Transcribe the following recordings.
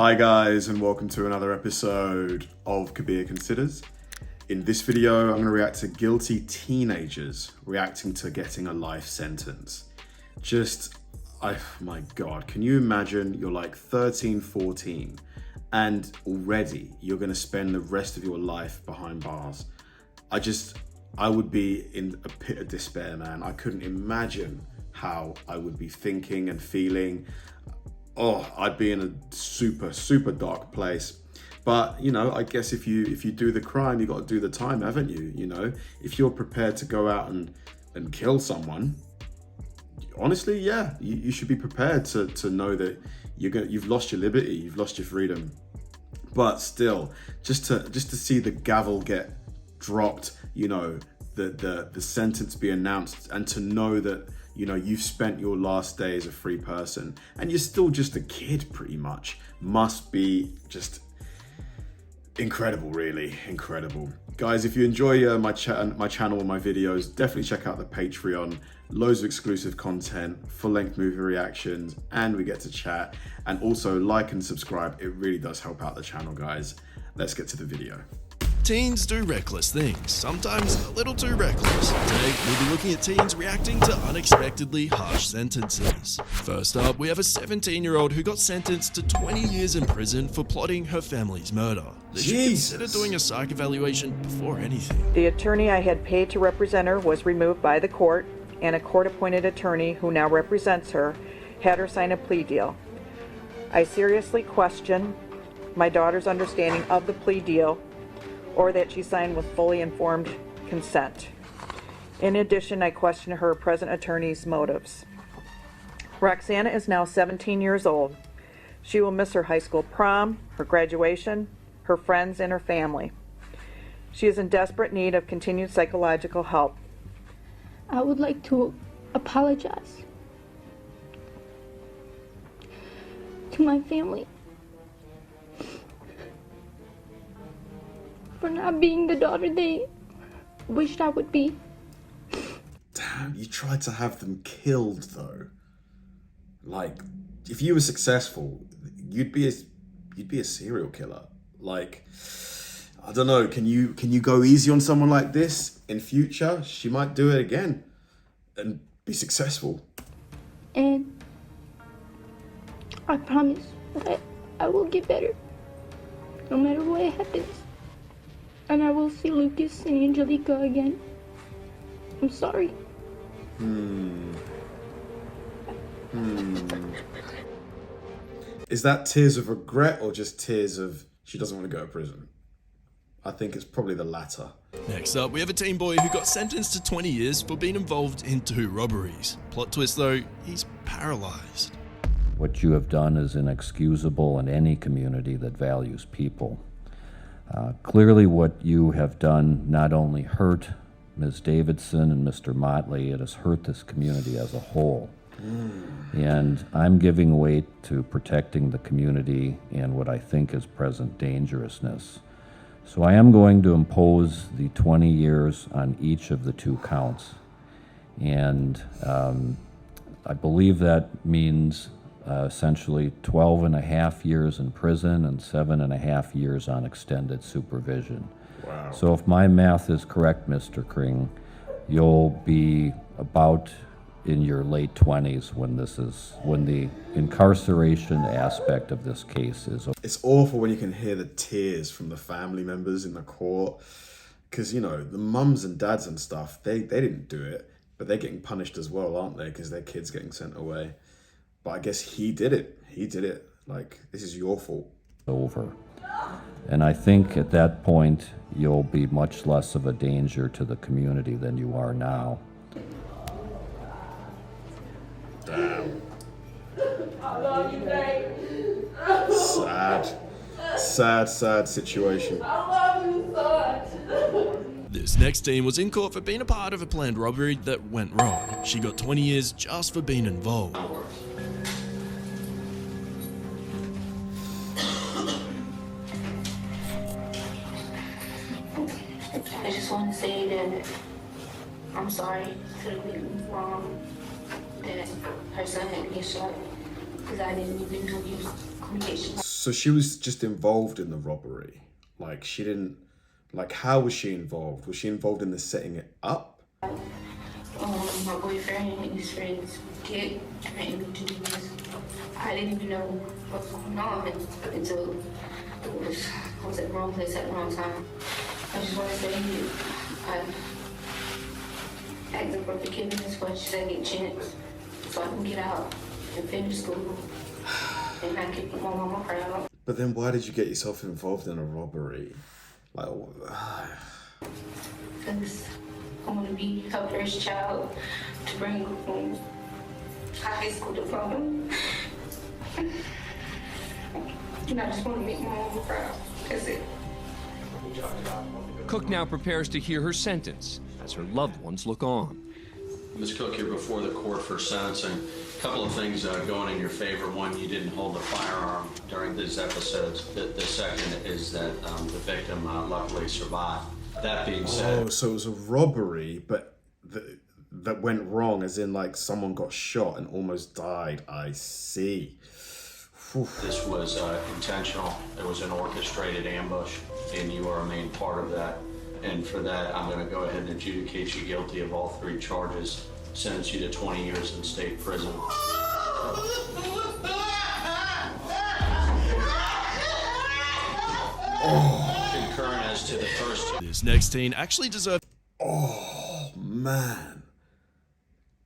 Hi guys, and welcome to another episode of Kabir Considers. In this video, I'm going to react to guilty teenagers reacting to getting a life sentence. My God, can you imagine you're like 13, 14, and already you're going to spend the rest of your life behind bars? I would be in a pit of despair, man. I couldn't imagine how I would be thinking and feeling. Oh, I'd be in a super, super dark place. But, you know, I guess if you do the crime, you got to do the time, haven't you? You know, if you're prepared to go out and kill someone, honestly, yeah, you should be prepared to know that you've lost your liberty, you've lost your freedom. But still, just to see the gavel get dropped, you know, the sentence be announced, and to know that, you know, you've spent your last day as a free person and you're still just a kid pretty much, must be just incredible, really incredible. Guys, if you enjoy my channel and my videos, definitely check out the Patreon. Loads of exclusive content, full-length movie reactions, and we get to chat. And also like and subscribe. It really does help out the channel, guys. Let's get to the video. Teens do reckless things, sometimes a little too reckless. Today, we'll be looking at teens reacting to unexpectedly harsh sentences. First up, we have a 17-year-old who got sentenced to 20 years in prison for plotting her family's murder. They should consider doing a psych evaluation before anything. The attorney I had paid to represent her was removed by the court, and a court-appointed attorney who now represents her had her sign a plea deal. I seriously question my daughter's understanding of the plea deal, or that she signed with fully informed consent. In addition, I question her present attorney's motives. Roxana is now 17 years old. She will miss her high school prom, her graduation, her friends, and her family. She is in desperate need of continued psychological help. I would like to apologize to my family for not being the daughter they wished I would be. Damn, you tried to have them killed though. Like, if you were successful, you'd be a serial killer. Like, I don't know, can you go easy on someone like this in future? She might do it again and be successful. And I promise that I will get better, no matter what happens. And I will see Lucas and Angelica again. I'm sorry. Is that tears of regret or just tears of she doesn't want to go to prison? I think it's probably the latter. Next up, we have a teen boy who got sentenced to 20 years for being involved in 2 robberies. Plot twist though, he's paralyzed. What you have done is inexcusable in any community that values people. Clearly what you have done not only hurt Ms. Davidson and Mr. Motley, it has hurt this community as a whole. And I'm giving weight to protecting the community and what I think is present dangerousness. So I am going to impose the 20 years on each of the 2 counts. And I believe that means essentially 12 and a half years in prison and 7.5 years on extended supervision. Wow. So if my math is correct, Mr. Kring, you'll be about in your late 20s when the incarceration aspect of this case is. It's awful when you can hear the tears from the family members in the court, because, you know, the mums and dads and stuff, they didn't do it, but they're getting punished as well, aren't they? Because their kid's getting sent away. But I guess he did it. He did it. Like, this is your fault. Over. And I think at that point, you'll be much less of a danger to the community than you are now. Damn. I love you, babe. Sad situation. I love you, son. This next teen was in court for being a part of a planned robbery that went wrong. She got 20 years just for being involved. I just want to say that I'm sorry for the things wrong that her son had to get shot because I didn't even know he was communication. So she was just involved in the robbery. Like she didn't, like how was she involved? Was she involved in the setting it up? My boyfriend and his friends get threatened me to do this. I didn't even know what was going on until I was at the wrong place at the wrong time. I just want to say I asked for forgiveness for a second chance so I can get out and finish school and I can put my mama proud. But then why did you get yourself involved in a robbery? Like, Because I want to be her first child to bring home a high school diploma. And I just want to make my mama proud. That's it. Cook now prepares to hear her sentence as her loved ones look on. Ms. Cook, you're before the court for sentencing. A couple of things going in your favor. One, you didn't hold the firearm during these episodes. The second is that the victim luckily survived. That being said... Oh, so it was a robbery, but that went wrong, as in like someone got shot and almost died. I see. Whew. This was intentional. It was an orchestrated ambush, and you are a main part of that. And for that, I'm going to go ahead and adjudicate you guilty of all 3 charges, sentence you to 20 years in state prison. Concurrent as to the first... This next teen actually deserved... Oh, man.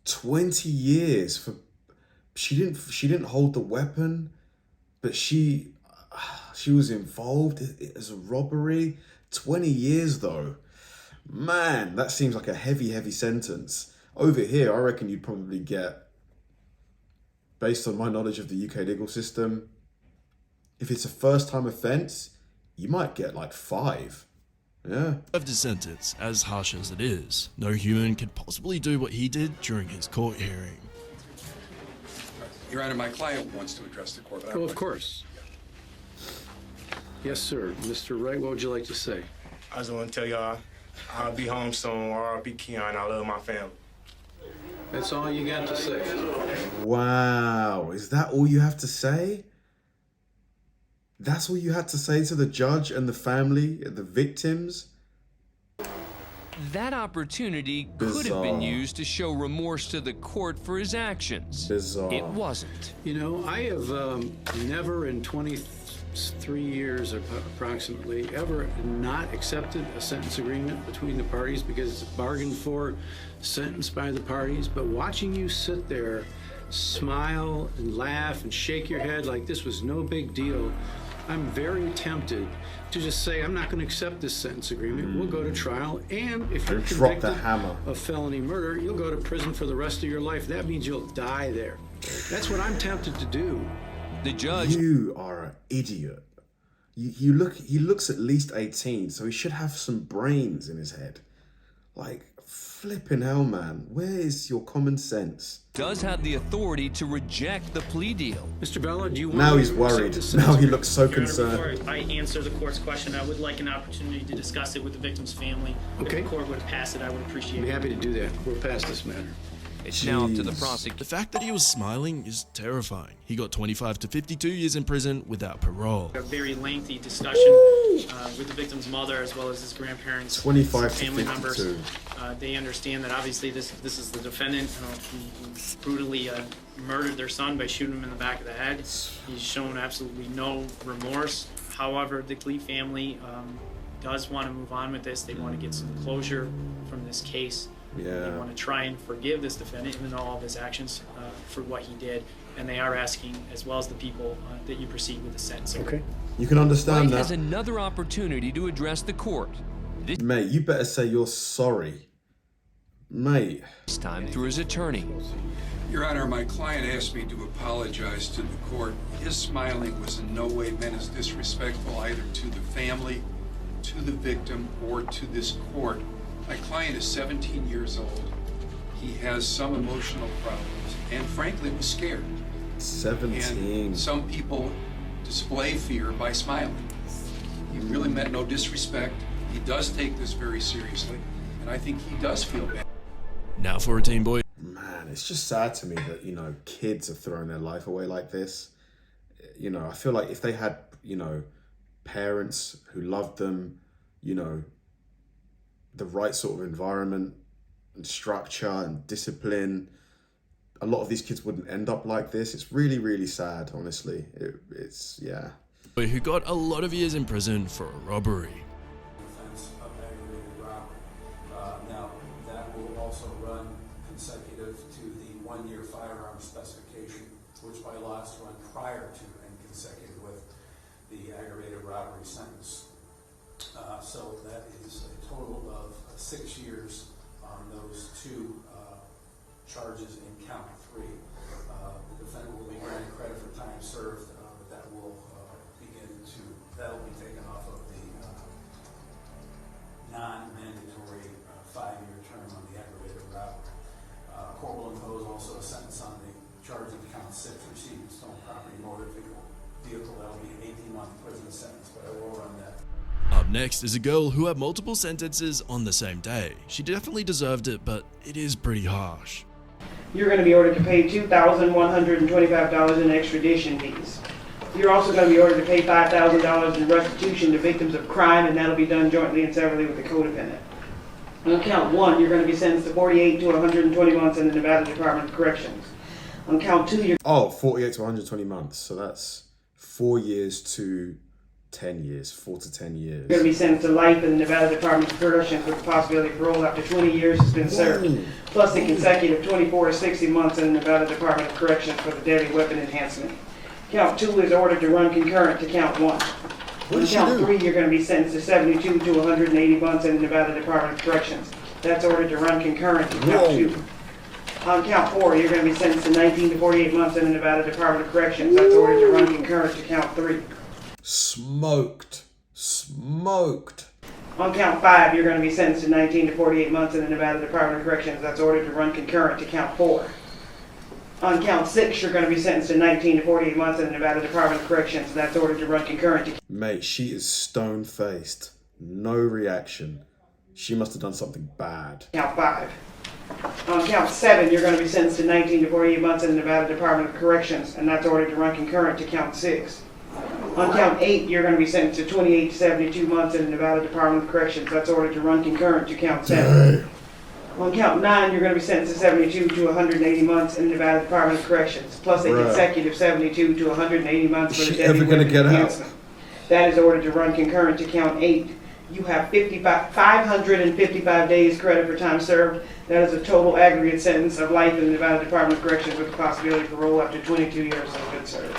20 years for... She didn't hold the weapon, but she was involved as a robbery. 20 years though. Man, that seems like a heavy sentence. Over here, I reckon you'd probably get, based on my knowledge of the UK legal system, if it's a first-time offence, you might get like 5. Yeah. Of the sentence, as harsh as it is, no human could possibly do what he did during his court hearing. Your Honor, my client wants to address the court. Oh, of course. Yes, sir. Mr. Wright, what would you like to say? I just want to tell y'all, I'll be home soon, or I'll be Keon. I love my family. That's all you got to say. Wow, is that all you have to say? That's all you had to say to the judge and the family, the victims? That opportunity could have been used to show remorse to the court for his actions. Bizarre. It wasn't. You know, I have never in 23 years approximately ever not accepted a sentence agreement between the parties because it's bargained for, sentenced by the parties. But watching you sit there, smile and laugh and shake your head like this was no big deal, I'm very tempted to just say, I'm not going to accept this sentence agreement. We'll go to trial, and if you're convicted of felony murder, you'll go to prison for the rest of your life. That means you'll die there. That's what I'm tempted to do. The judge... You are an idiot. He looks at least 18, so he should have some brains in his head. Like, flipping hell, man. Where is your common sense? Does have the authority to reject the plea deal. Mr. Bella, do you want now he's worried. Now he looks so concerned. Before I answer the court's question, I would like an opportunity to discuss it with the victim's family. Okay. If the court would pass it, I would appreciate it. I'd be happy to do that. We're past this matter. It's now up to the prosecutor. The fact that he was smiling is terrifying. He got 25 to 52 years in prison without parole. A very lengthy discussion with the victim's mother as well as his grandparents, 25 family to 52. members. They understand that obviously this is the defendant who brutally murdered their son by shooting him in the back of the head. He's shown absolutely no remorse. However, the Glee family does want to move on with this. They want to get some closure from this case. Yeah. They want to try and forgive this defendant, even though all of his actions for what he did. And they are asking, as well as the people, that you proceed with the sentence. Okay. You can understand Mike that. has another opportunity to address the court. Mate, you better say you're sorry. Mate. This time through his attorney. Your Honor, my client asked me to apologize to the court. His smiling was in no way meant as disrespectful either to the family, to the victim, or to this court. My client is 17 years old. He has some emotional problems and frankly was scared. 17. And some people display fear by smiling. He really meant no disrespect. He does take this very seriously, and I think he does feel bad. Now for a teen boy. Man, it's just sad to me that, kids are throwing their life away like this. you know, I feel like if they had, you know, parents who loved them, you know, the right sort of environment and structure and discipline, a lot of these kids wouldn't end up like this. It's really, really sad, honestly. It's, yeah. Who got a lot of years in prison for a robbery. Offense of aggravated robbery. Now, that will also run consecutive to the 1-year firearm specification, which by law is to run prior to and consecutive with the aggravated robbery sentence. So that is a total of 6 years on those two charges in count 3. The defendant will be granted credit for time served, but that will that'll be taken off of the non-mandatory 5-year term on the aggravated robbery. Court will impose also a sentence on the charge of count 6, receiving stolen property, motor vehicle. That'll be an 18-month prison sentence, but I will run that. Up next is a girl who had multiple sentences on the same day. She definitely deserved it, but it is pretty harsh. You're going to be ordered to pay $2,125 in extradition fees. You're also going to be ordered to pay $5,000 in restitution to victims of crime, and that'll be done jointly and severally with the co-defendant. On count 1, you're going to be sentenced to 48 to 120 months in the Nevada Department of Corrections. On count 2, you're... 48 to 120 months. So that's 4 years to 10 years, 4 to 10 years. You're going to be sentenced to life in the Nevada Department of Corrections with the possibility of parole after 20 years has been served, plus the consecutive 24 to 60 months in the Nevada Department of Corrections for the deadly weapon enhancement. Count 2 is ordered to run concurrent to count 1. On count 3, you're going to be sentenced to 72 to 180 months in the Nevada Department of Corrections. That's ordered to run concurrent to count 2. On count 4, you're going to be sentenced to 19 to 48 months in the Nevada Department of Corrections. That's ordered to run concurrent to count 3. Smoked. On count 5, you're going to be sentenced to 19 to 48 months in the Nevada Department of Corrections. That's ordered to run concurrent to count 4. On count 6, you're going to be sentenced to 19 to 48 months in the Nevada Department of Corrections. That's ordered to run concurrent to... Mate, she is stone-faced. No reaction. She must have done something bad. Count 5. On count 7, you're going to be sentenced to 19 to 48 months in the Nevada Department of Corrections, and that's ordered to run concurrent to count 6. On count 8, you're going to be sentenced to 28 to 72 months in the Nevada Department of Corrections. That's ordered to run concurrent to count 7. On count 9, you're going to be sentenced to 72 to 180 months in the Nevada Department of Corrections, plus a consecutive 72 to 180 months for the deadly weapon enhancement. That is ordered to run concurrent to count 8. You have 555 days credit for time served. That is a total aggregate sentence of life in the Nevada Department of Corrections with the possibility of parole after 22 years of good service.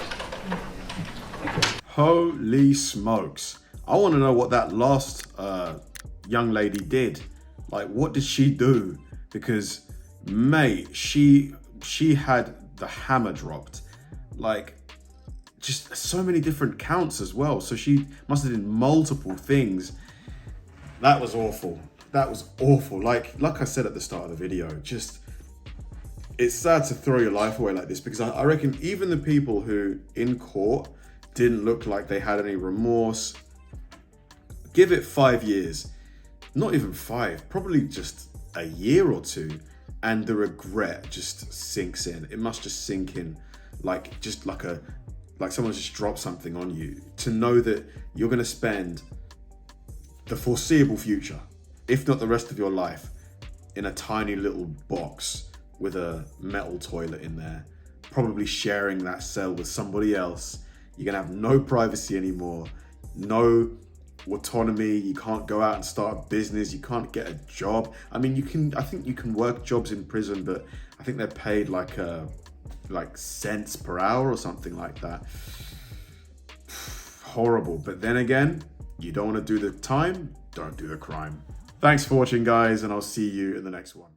Holy smokes. I want to know what that last young lady did. Like, what did she do? Because, mate, she had the hammer dropped. Like, just so many different counts as well. So she must have done multiple things. That was awful. That was awful. Like I said at the start of the video, just, it's sad to throw your life away like this, because I reckon even the people who in court didn't look like they had any remorse, give it 5 years. Not even 5, probably just a year or 2, and the regret just sinks in. It must just sink in, like someone just dropped something on you, to know that you're going to spend the foreseeable future, if not the rest of your life, in a tiny little box with a metal toilet in there, probably sharing that cell with somebody else. You're going to have no privacy anymore, no autonomy. You can't go out and start a business. You can't get a job. I mean, I think you can work jobs in prison, but I think they're paid like cents per hour or something like that. Horrible. But then again, you don't want to do the time, don't do the crime. Thanks for watching, guys, and I'll see you in the next one.